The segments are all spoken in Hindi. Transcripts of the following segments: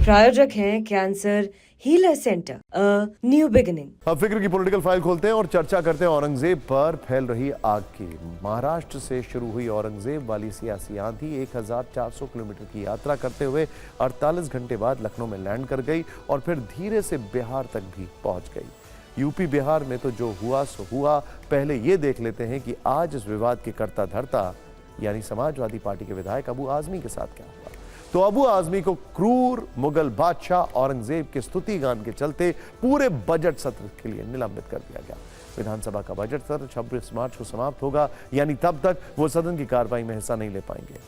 प्रायोजक हैं cancer healer centre, a new beginning. अब फिक्र की पॉलिटिकल फाइल खोलते हैं और चर्चा करते हैं औरंगजेब पर फैल रही आग की। महाराष्ट्र से शुरू हुई औरंगजेब वाली सियासी आंधी 1400 किलोमीटर की यात्रा करते हुए 48 घंटे बाद लखनऊ में लैंड कर गई और फिर धीरे से बिहार तक भी पहुंच गई। यूपी बिहार में तो जो हुआ सो हुआ। पहले ये देख लेते हैं कि आज इस विवाद के कर्ता धर्ता यानी समाजवादी पार्टी के विधायक अबू आजमी के साथ क्या हुआ। तो अबू आजमी को क्रूर मुगल बादशाह औरंगजेब के स्तुति गान के चलते पूरे बजट सत्र के लिए निलंबित कर दिया गया। विधानसभा का बजट सत्र 26 मार्च को समाप्त होगा, यानी तब तक वो सदन की कार्रवाई में हिस्सा नहीं ले पाएंगे।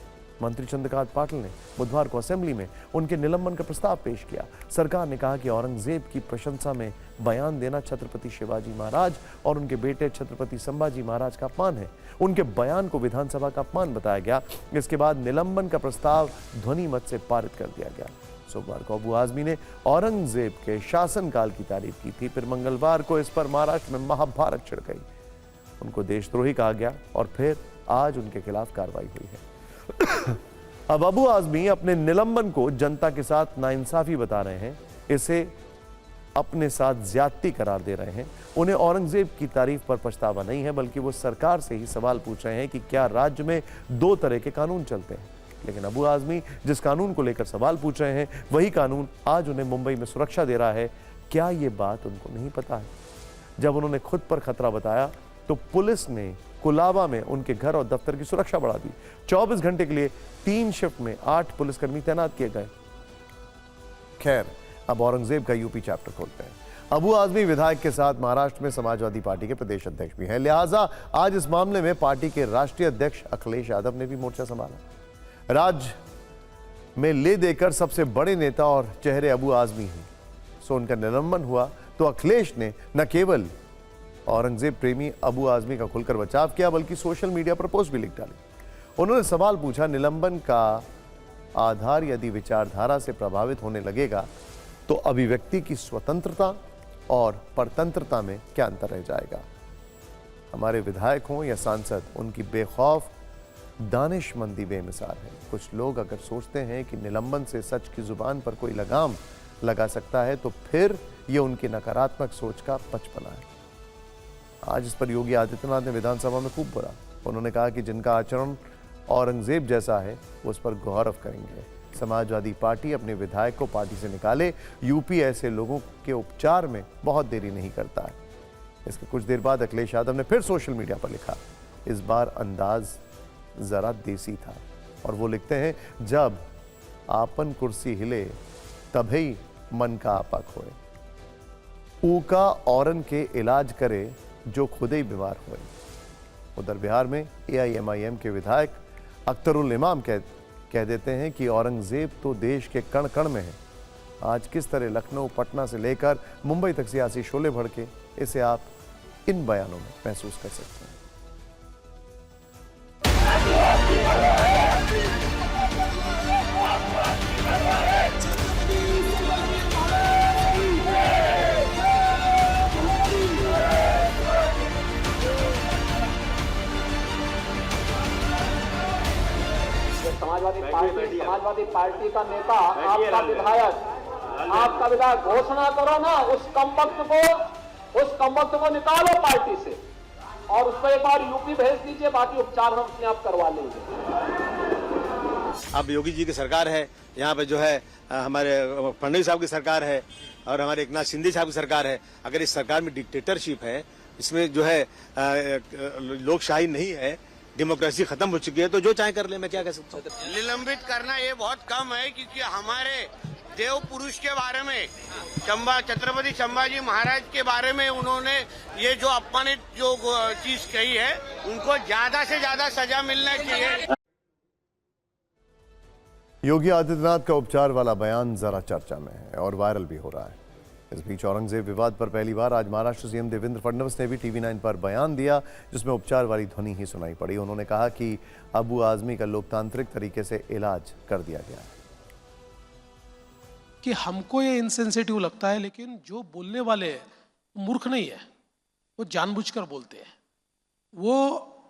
मंत्री चंद्रकांत पाटिल ने बुधवार को असेंबली में उनके निलंबन का प्रस्ताव पेश किया। सरकार ने कहा कि औरंगजेब की प्रशंसा में बयान देना छत्रपति शिवाजी महाराज और उनके बेटे छत्रपति संभाजी महाराज का अपमान है। उनके बयान को विधानसभा का अपमान बताया गया। इसके बाद निलंबन का प्रस्ताव ध्वनि मत से पारित कर दिया गया। सोमवार को अबू आजमी ने औरंगजेब के शासनकाल की तारीफ की थी, फिर मंगलवार को इस पर महाराष्ट्र में महाभारत छिड़ गई। उनको देशद्रोही कहा गया और फिर आज उनके खिलाफ कार्रवाई हुई है। अब अबू आजमी अपने निलंबन को जनता के साथ नाइंसाफी बता रहे हैं, इसे अपने साथ ज्यादती करार दे रहे हैं। उन्हें औरंगजेब की तारीफ पर पछतावा नहीं है, बल्कि वो सरकार से ही सवाल पूछ रहे हैं कि क्या राज्य में दो तरह के कानून चलते हैं। लेकिन अबू आजमी जिस कानून को लेकर सवाल पूछ रहे हैं, वही कानून आज उन्हें मुंबई में सुरक्षा दे रहा है। क्या ये बात उनको नहीं पता है? जब उन्होंने खुद पर खतरा बताया तो पुलिस ने कुलाबा में उनके घर और दफ्तर की सुरक्षा बढ़ा दी। 24 घंटे के लिए 3 शिफ्ट में 8 पुलिसकर्मी तैनात किए गए। खैर, अब औरंगजेब का यूपी चैप्टर खोलते हैं। अबू आजमी विधायक के साथ महाराष्ट्र में समाजवादी पार्टी के प्रदेश अध्यक्ष भी हैं, लिहाजा आज इस मामले में पार्टी के राष्ट्रीय अध्यक्ष अखिलेश यादव ने भी मोर्चा संभाला। राज्य में ले देकर सबसे बड़े नेता और चेहरे अबू आजमी हैं। सो उनका निलंबन हुआ तो अखिलेश ने न केवल औरंगजेब प्रेमी अबू आजमी का खुलकर बचाव किया, बल्कि सोशल मीडिया पर पोस्ट भी लिख डाली। उन्होंने सवाल पूछा, निलंबन का आधार यदि विचारधारा से प्रभावित होने लगेगा तो अभिव्यक्ति की स्वतंत्रता और परतंत्रता में क्या अंतर रह जाएगा। हमारे विधायक हों या सांसद, उनकी बेखौफ दानिशमंदी बेमिसाल है। कुछ लोग अगर सोचते हैं कि निलंबन से सच की जुबान पर कोई लगाम लगा सकता है तो फिर यह उनकी नकारात्मक सोच का बचपना है। आज इस पर योगी आदित्यनाथ ने विधानसभा में खूब बोला। उन्होंने कहा कि जिनका आचरण औरंगजेब जैसा है वो उस पर गौरव करेंगे। समाजवादी पार्टी अपने विधायक को पार्टी से निकाले। यूपी ऐसे लोगों के उपचार में बहुत देरी नहीं करता है। इसके कुछ देर बाद अखिलेश यादव ने फिर सोशल मीडिया पर लिखा। इस बार अंदाज जरा देसी था और वो लिखते हैं, जब आपन कुर्सी हिले तभी मन का आपा खोए, ऊका औरन के इलाज करे जो खुद ही बीमार हुए। उधर बिहार में AIMIM के विधायक अख्तरुल इमाम कह देते हैं कि औरंगजेब तो देश के कण कण में है। आज किस तरह लखनऊ, पटना से लेकर मुंबई तक सियासी शोले भड़के, इसे आप इन बयानों में महसूस कर सकते हैं। समाजवादी पार्टी का नेता, आपका विधायक घोषणा करो ना, उस कमबख्त को निकालो पार्टी से और उसको एक बार यूपी भेज दीजिए, बाकी उपचार हम अपने आप करवा लेंगे। अब योगी जी की सरकार है, यहाँ पे जो है हमारे फडणवीस साहब की सरकार है और हमारे एकनाथ शिंदे साहब की सरकार है। अगर इस सरकार में डिक्टेटरशिप है, इसमें जो है लोकशाही नहीं है, डेमोक्रेसी खत्म हो चुकी है, तो जो चाहे कर ले, मैं क्या कह सकता हूँ। निलंबित करना ये बहुत कम है, क्योंकि हमारे देव पुरुष के बारे में, छत्रपति संभाजी महाराज के बारे में उन्होंने ये जो अपमानित जो चीज कही है, उनको ज्यादा से ज्यादा सजा मिलना चाहिए। योगी आदित्यनाथ का उपचार वाला बयान जरा चर्चा में है और वायरल भी हो रहा है। इस बीच औरंगजेब विवाद पर पहली बार आज महाराष्ट्र सीएम देवेंद्र फडणवीस ने भी TV9 पर बयान दिया, जिसमें उपचार वाली ध्वनि ही सुनाई पड़ी। उन्होंने कहा कि अबू आजमी का लोकतांत्रिक तरीके से इलाज कर दिया गया है। कि हमको ये इनसेंसिटिव लगता है, लेकिन जो बोलने वाले मूर्ख नहीं है, वो जानबूझकर बोलते हैं। वो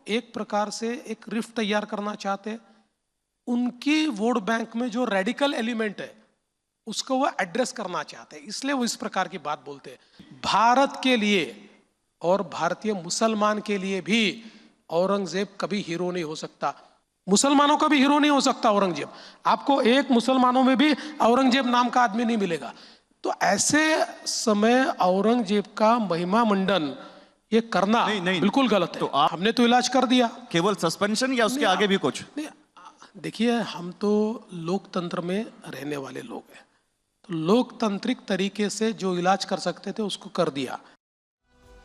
एक प्रकार से एक रिफ्ट तैयार करना चाहते हैं। उनकी वोट बैंक में जो रेडिकल एलिमेंट है उसको वो एड्रेस करना चाहते हैं, इसलिए वो इस प्रकार की बात बोलते हैं। भारत के लिए और भारतीय मुसलमान के लिए भी औरंगजेब कभी हीरो नहीं हो सकता, मुसलमानों का भी हीरो नहीं हो सकता औरंगजेब। आपको एक मुसलमानों में भी औरंगजेब नाम का आदमी नहीं मिलेगा। तो ऐसे समय औरंगजेब का महिमा मंडन ये करना नहीं, बिल्कुल गलत है। तो हमने तो इलाज कर दिया। केवल सस्पेंशन या उसके आगे भी कुछ? नहीं, देखिए हम तो लोकतंत्र में रहने वाले लोग हैं, तो लोकतांत्रिक तरीके से जो इलाज कर सकते थे उसको कर दिया।